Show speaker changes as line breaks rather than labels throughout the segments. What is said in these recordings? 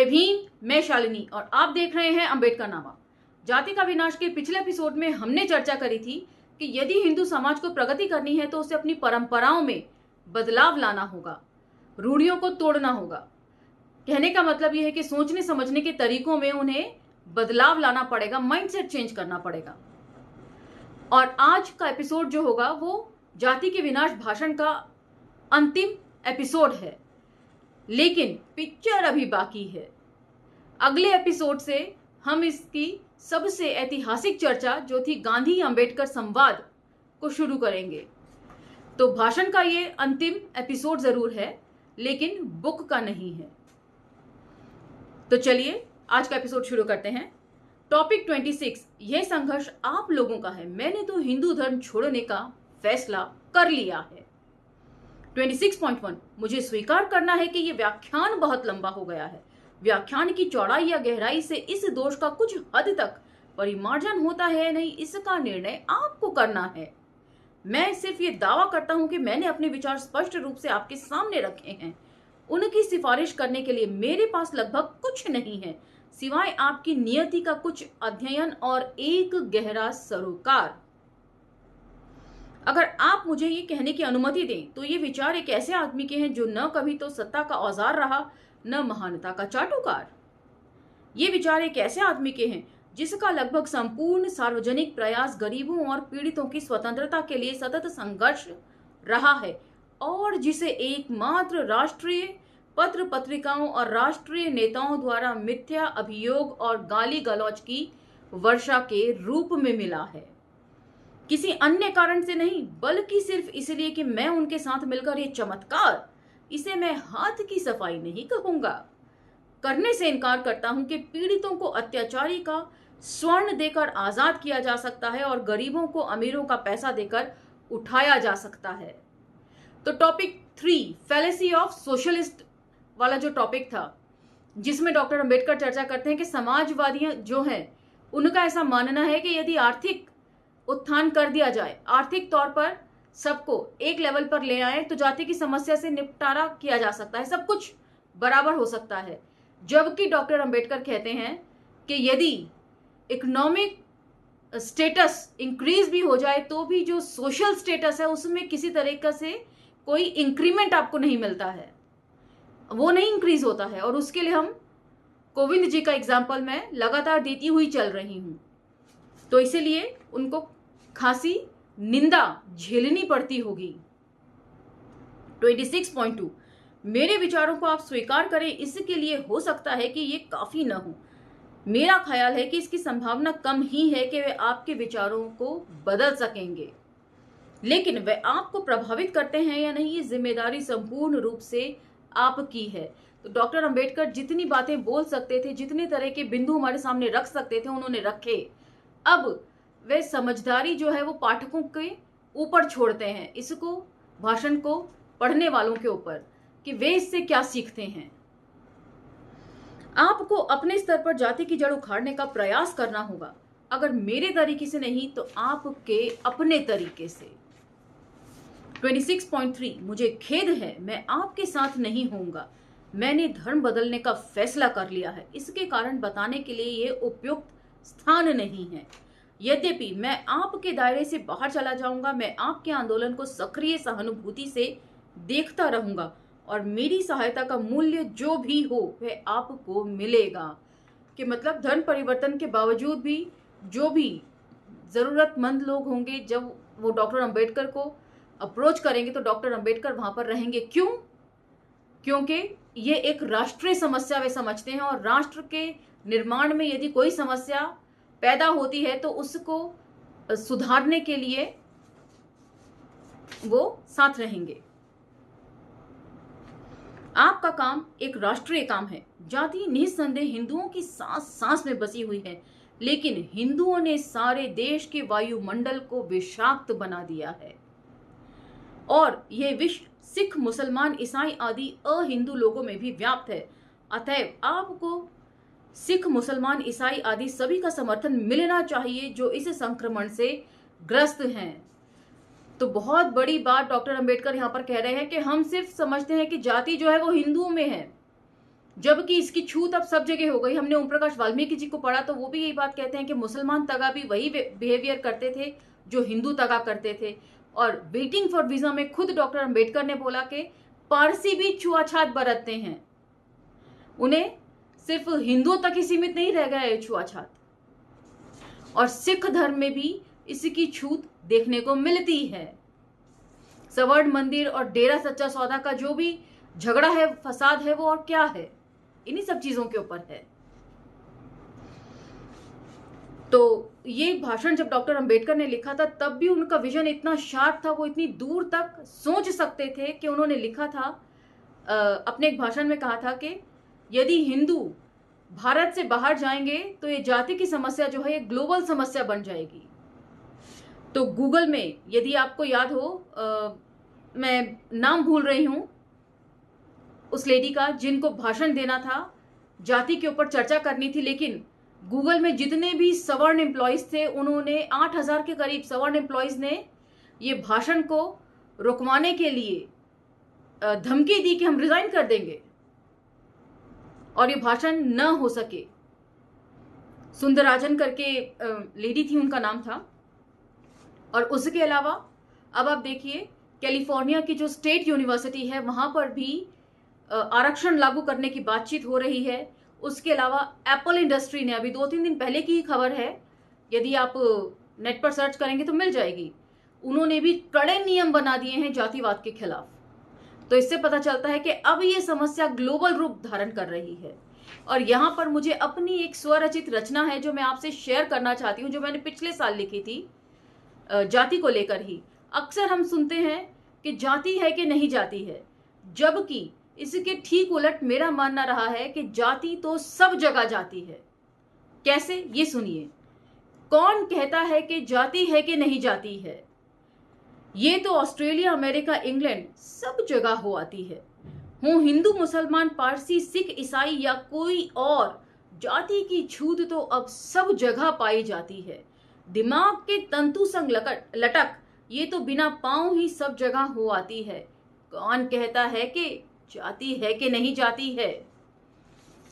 भीम, मैं शालिनी और आप देख रहे हैं अम्बेडकरनामा। जाति का विनाश के पिछले एपिसोड में हमने चर्चा करी थी कि यदि हिंदू समाज को प्रगति करनी है तो उसे अपनी परंपराओं में बदलाव लाना होगा, रूढ़ियों को तोड़ना होगा। कहने का मतलब यह है कि सोचने समझने के तरीकों में उन्हें बदलाव लाना पड़ेगा, माइंडसेट चेंज करना पड़ेगा। और आज का एपिसोड जो होगा वो जाति के विनाश भाषण का अंतिम एपिसोड है, लेकिन पिक्चर अभी बाकी है। अगले एपिसोड से हम इसकी सबसे ऐतिहासिक चर्चा जो थी गांधी अंबेडकर संवाद को शुरू करेंगे। तो भाषण का ये अंतिम एपिसोड जरूर है, लेकिन बुक का नहीं है। तो चलिए आज का एपिसोड शुरू करते हैं। टॉपिक 26, यह संघर्ष आप लोगों का है। मैंने तो हिंदू धर्म छोड़ने का फैसला कर लिया है। 26.1, मुझे स्वीकार करना है कि यह व्याख्यान बहुत लंबा हो गया है। व्याख्यान की चौड़ाई या गहराई से इस दोष का कुछ हद तक परिमार्जन होता है नहीं, इसका निर्णय आपको करना है। मैं सिर्फ ये दावा करता हूं कि मैंने अपने विचार स्पष्ट रूप से आपके सामने रखे हैं। उनकी सिफारिश करने के लिए मेरे पास लगभग कुछ नहीं है सिवाय आपकी नियति का कुछ अध्ययन और एक गहरा सरोकार। अगर आप मुझे ये कहने की अनुमति दें तो ये विचार एक ऐसे आदमी के हैं जो न कभी तो सत्ता का औजार रहा, न महानता का चाटुकार। ये विचार एक ऐसे आदमी के हैं जिसका लगभग संपूर्ण सार्वजनिक प्रयास गरीबों और पीड़ितों की स्वतंत्रता के लिए सतत संघर्ष रहा है और जिसे एकमात्र राष्ट्रीय पत्र पत्रिकाओं और राष्ट्रीय नेताओं द्वारा मिथ्या अभियोग और गाली गलौज की वर्षा के रूप में मिला है। किसी अन्य कारण से नहीं, बल्कि सिर्फ इसलिए कि मैं उनके साथ मिलकर ये चमत्कार, इसे मैं हाथ की सफाई नहीं कहूंगा, करने से इनकार करता हूं कि पीड़ितों को अत्याचारी का स्वर्ण देकर आजाद किया जा सकता है और गरीबों को अमीरों का पैसा देकर उठाया जा सकता है। तो टॉपिक 3, फैलेसी ऑफ सोशलिस्ट वाला जो टॉपिक था, जिसमें डॉक्टर अंबेडकर चर्चा करते हैं कि समाजवादी जो हैं उनका ऐसा मानना है कि यदि आर्थिक उत्थान कर दिया जाए, आर्थिक तौर पर सबको एक लेवल पर ले आए तो जाति की समस्या से निपटारा किया जा सकता है, सब कुछ बराबर हो सकता है। जबकि डॉक्टर अंबेडकर कहते हैं कि यदि इकोनॉमिक स्टेटस इंक्रीज भी हो जाए तो भी जो सोशल स्टेटस है उसमें किसी तरीके से कोई इंक्रीमेंट आपको नहीं मिलता है, वो नहीं इंक्रीज होता है। और उसके लिए हम कोविंद जी का एग्जाम्पल मैं लगातार देती हुई चल रही हूं, तो इसीलिए उनको खासी निंदा झेलनी पड़ती होगी। 26.2, मेरे विचारों को आप स्वीकार करें, इसके लिए हो सकता है कि ये काफी न हो। मेरा ख्याल है कि इसकी संभावना कम ही है कि वे आपके विचारों को बदल सकेंगे, लेकिन वे आपको प्रभावित करते हैं या नहीं, ये जिम्मेदारी संपूर्ण रूप से आपकी है। तो डॉक्टर अंबेडकर जितनी बातें बोल सकते थे, जितने तरह के बिंदु हमारे सामने रख सकते थे, उन्होंने रखे। अब वे समझदारी जो है वो पाठकों के ऊपर छोड़ते हैं, इसको भाषण को पढ़ने वालों के ऊपर, कि वे इससे क्या सीखते हैं। आपको अपने स्तर पर जाति की जड़ उखाड़ने का प्रयास करना होगा, अगर मेरे तरीके से नहीं तो आपके अपने तरीके से। 26.3, मुझे खेद है, मैं आपके साथ नहीं होऊंगा। मैंने धर्म बदलने का फैसला कर लिया है। इसके कारण बताने के लिए यह उपयुक्त स्थान नहीं है। यद्यपि मैं आपके दायरे से बाहर चला जाऊंगा, मैं आपके आंदोलन को सक्रिय सहानुभूति से देखता रहूंगा और मेरी सहायता का मूल्य जो भी हो वह आपको मिलेगा। कि मतलब धर्म परिवर्तन के बावजूद भी जो भी जरूरतमंद लोग होंगे, जब वो डॉक्टर अंबेडकर को अप्रोच करेंगे तो डॉक्टर अंबेडकर वहां पर रहेंगे। क्यों? क्योंकि ये एक राष्ट्रीय समस्या वे समझते हैं और राष्ट्र के निर्माण में यदि कोई समस्या पैदा होती है तो उसको सुधारने के लिए वो साथ रहेंगे। आपका काम एक राष्ट्रीय काम है। जाति निस्संदेह हिंदुओं की सांस सांस में बसी हुई है, लेकिन हिंदुओं ने सारे देश के वायुमंडल को विषाक्त बना दिया है और यह विष सिख, मुसलमान, ईसाई आदि अहिंदू लोगों में भी व्याप्त है। अतएव आपको सिख, मुसलमान, ईसाई आदि सभी का समर्थन मिलना चाहिए जो इस संक्रमण से ग्रस्त हैं। तो बहुत बड़ी बात डॉक्टर अंबेडकर यहाँ पर कह रहे हैं कि हम सिर्फ समझते हैं कि जाति जो है वो हिंदुओं में है, जबकि इसकी छूत अब सब जगह हो गई। हमने ओम प्रकाश वाल्मीकि जी को पढ़ा तो वो भी यही बात कहते हैं कि मुसलमान तगा भी वही बिहेवियर करते थे जो हिंदू तगा करते थे। और वेटिंग फॉर वीजा में खुद डॉक्टर अंबेडकर ने बोला कि पारसी भी छुआछात बरतते हैं, उन्हें सिर्फ हिंदुओं तक ही सीमित नहीं रह गया ये छुआछात। और सिख धर्म में भी इसकी छूत देखने को मिलती है। सवर्ण मंदिर और डेरा सच्चा सौदा का जो भी झगड़ा है, फसाद है, वो और क्या है, इन्हीं सब चीजों के ऊपर है। तो ये भाषण जब डॉक्टर अंबेडकर ने लिखा था तब भी उनका विजन इतना शार्प था, वो इतनी दूर तक सोच सकते थे कि उन्होंने लिखा था, अपने एक भाषण में कहा था कि यदि हिंदू भारत से बाहर जाएंगे तो ये जाति की समस्या जो है ये ग्लोबल समस्या बन जाएगी। तो गूगल में यदि आपको याद हो, मैं नाम भूल रही हूं उस लेडी का जिनको भाषण देना था, जाति के ऊपर चर्चा करनी थी, लेकिन गूगल में जितने भी सवर्ण एम्प्लॉयज थे उन्होंने 8000 के करीब सवर्ण एम्प्लॉयज ने ये भाषण को रुकवाने के लिए धमकी दी कि हम रिजाइन कर देंगे और ये भाषण न हो सके। सुंदरराजन करके लेडी थी, उनका नाम था। और उसके अलावा अब आप देखिए कैलिफोर्निया की जो स्टेट यूनिवर्सिटी है वहां पर भी आरक्षण लागू करने की बातचीत हो रही है। उसके अलावा एप्पल इंडस्ट्री ने, अभी 2-3 दिन पहले की ही खबर है, यदि आप नेट पर सर्च करेंगे तो मिल जाएगी, उन्होंने भी कड़े नियम बना दिए हैं जातिवाद के खिलाफ। तो इससे पता चलता है कि अब ये समस्या ग्लोबल रूप धारण कर रही है। और यहाँ पर मुझे अपनी एक स्वरचित रचना है जो मैं आपसे शेयर करना चाहती हूँ, जो मैंने पिछले साल लिखी थी जाति को लेकर ही। अक्सर हम सुनते हैं कि जाति है कि नहीं जाति है, जबकि इसके ठीक उलट मेरा मानना रहा है कि जाति तो सब जगह जाती है। कैसे, ये सुनिए। कौन कहता है कि जाति है कि नहीं जाती है? ये तो ऑस्ट्रेलिया, अमेरिका, इंग्लैंड सब जगह हो आती है। हो हिंदू, मुसलमान, पारसी, सिख, ईसाई या कोई और, जाति की छूत तो अब सब जगह पाई जाती है। दिमाग के तंतु संग लटक ये तो बिना पांव ही सब जगह हो आती है। कौन कहता है कि जाति है कि नहीं जाती है?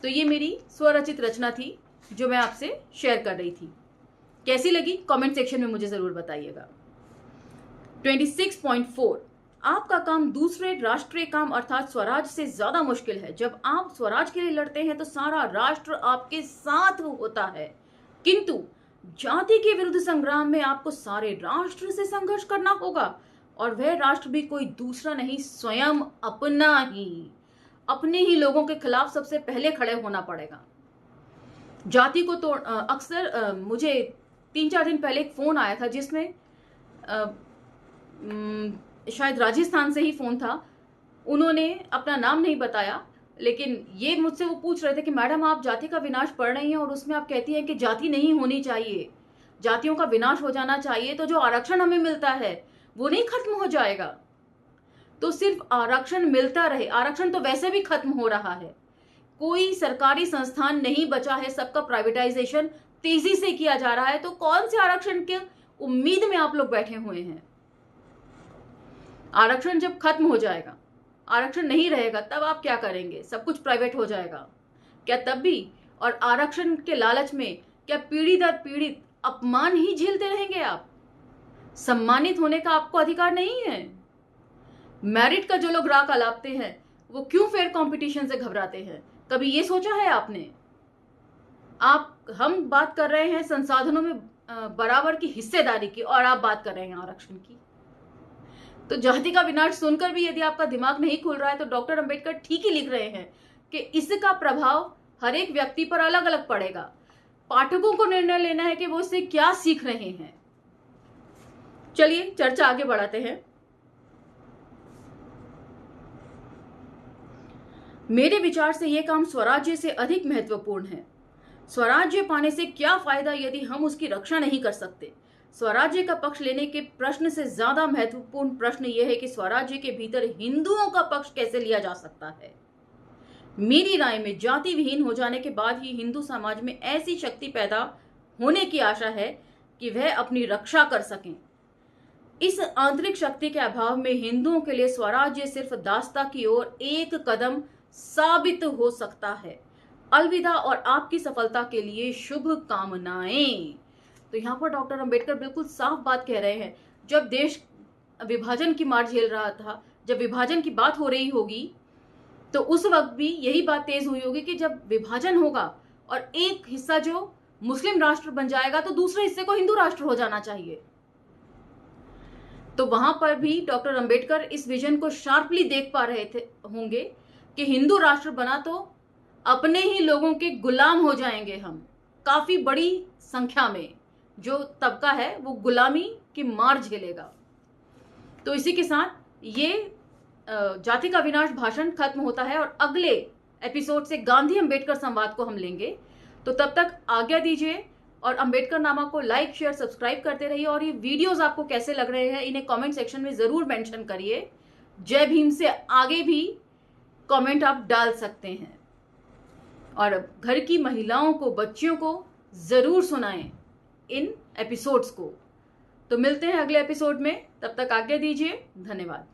तो ये मेरी स्वरचित रचना थी जो मैं आपसे शेयर कर रही थी। कैसी लगी कमेंट सेक्शन में मुझे जरूर बताइएगा। 26.4 आपका काम दूसरे राष्ट्रीय काम अर्थात स्वराज से ज्यादा मुश्किल है। जब आप स्वराज के लिए लड़ते हैं तो सारा राष्ट्र आपके साथ होता है, किंतु जाति के विरुद्ध संग्राम में आपको सारे राष्ट्र से संघर्ष करना होगा, और वह राष्ट्र भी कोई दूसरा नहीं, स्वयं अपना ही। अपने ही लोगों के खिलाफ सबसे पहले खड़े होना पड़ेगा। जाति को तो अक्सर मुझे 3-4 दिन पहले एक फोन आया था जिसमें शायद राजस्थान से ही फोन था। उन्होंने अपना नाम नहीं बताया, लेकिन ये मुझसे वो पूछ रहे थे कि मैडम आप जाति का विनाश पढ़ रही हैं और उसमें आप कहती हैं कि जाति नहीं होनी चाहिए, जातियों का विनाश हो जाना चाहिए, तो जो आरक्षण हमें मिलता है वो नहीं खत्म हो जाएगा? तो सिर्फ आरक्षण मिलता रहे, आरक्षण तो वैसे भी खत्म हो रहा है। कोई सरकारी संस्थान नहीं बचा है, सबका प्राइवेटाइजेशन तेजी से किया जा रहा है। तो कौन से आरक्षण के उम्मीद में आप लोग बैठे हुए हैं? आरक्षण जब खत्म हो जाएगा, आरक्षण नहीं रहेगा, तब आप क्या करेंगे? सब कुछ प्राइवेट हो जाएगा क्या तब भी? और आरक्षण के लालच में क्या पीढ़ी दर पीढ़ी अपमान ही झेलते रहेंगे आप? सम्मानित होने का आपको अधिकार नहीं है? मेरिट का जो लोग राग अलापते हैं वो क्यों फेयर कंपटीशन से घबराते हैं? कभी ये सोचा है आपने? हम बात कर रहे हैं संसाधनों में बराबर की हिस्सेदारी की, और आप बात कर रहे हैं आरक्षण की। तो जाति का विनाश सुनकर भी यदि आपका दिमाग नहीं खुल रहा है तो डॉक्टर अंबेडकर ठीक ही लिख रहे हैं कि इसका प्रभाव हर एक व्यक्ति पर अलग अलग पड़ेगा। पाठकों को निर्णय लेना है कि वो इससे क्या सीख रहे हैं। चलिए चर्चा आगे बढ़ाते हैं। मेरे विचार से यह काम स्वराज्य से अधिक महत्वपूर्ण है। स्वराज्य पाने से क्या फायदा यदि हम उसकी रक्षा नहीं कर सकते? स्वराज्य का पक्ष लेने के प्रश्न से ज्यादा महत्वपूर्ण प्रश्न यह है कि स्वराज्य के भीतर हिंदुओं का पक्ष कैसे लिया जा सकता है। मेरी राय में जाति विहीन हो जाने के बाद ही हिंदू समाज में ऐसी शक्ति पैदा होने की आशा है कि वह अपनी रक्षा कर सकें। इस आंतरिक शक्ति के अभाव में हिंदुओं के लिए स्वराज्य सिर्फ दासता की ओर एक कदम साबित हो सकता है। अलविदा और आपकी सफलता के लिए शुभ कामनाएं। तो यहाँ पर डॉक्टर अंबेडकर बिल्कुल साफ बात कह रहे हैं। जब देश विभाजन की मार झेल रहा था, जब विभाजन की बात हो रही होगी, तो उस वक्त भी यही बात तेज हुई होगी कि जब विभाजन होगा और एक हिस्सा जो मुस्लिम राष्ट्र बन जाएगा तो दूसरे हिस्से को हिंदू राष्ट्र हो जाना चाहिए। तो वहां पर भी डॉक्टर अंबेडकर इस विजन को शार्पली देख पा रहे थे होंगे कि हिंदू राष्ट्र बना तो अपने ही लोगों के गुलाम हो जाएंगे हम। काफी बड़ी संख्या में जो तबका है वो गुलामी की मार झेलेगा। तो इसी के साथ ये जाति का विनाश भाषण खत्म होता है और अगले एपिसोड से गांधी अंबेडकर संवाद को हम लेंगे। तो तब तक आज्ञा दीजिए और अंबेडकर नामा को लाइक शेयर सब्सक्राइब करते रहिए। और ये वीडियोस आपको कैसे लग रहे हैं इन्हें कमेंट सेक्शन में जरूर मेंशन करिए। जय भीम से आगे भी कमेंट आप डाल सकते हैं और घर की महिलाओं को, बच्चियों को जरूर सुनाएं इन एपिसोड्स को। तो मिलते हैं अगले एपिसोड में, तब तक आज्ञा दीजिए। धन्यवाद।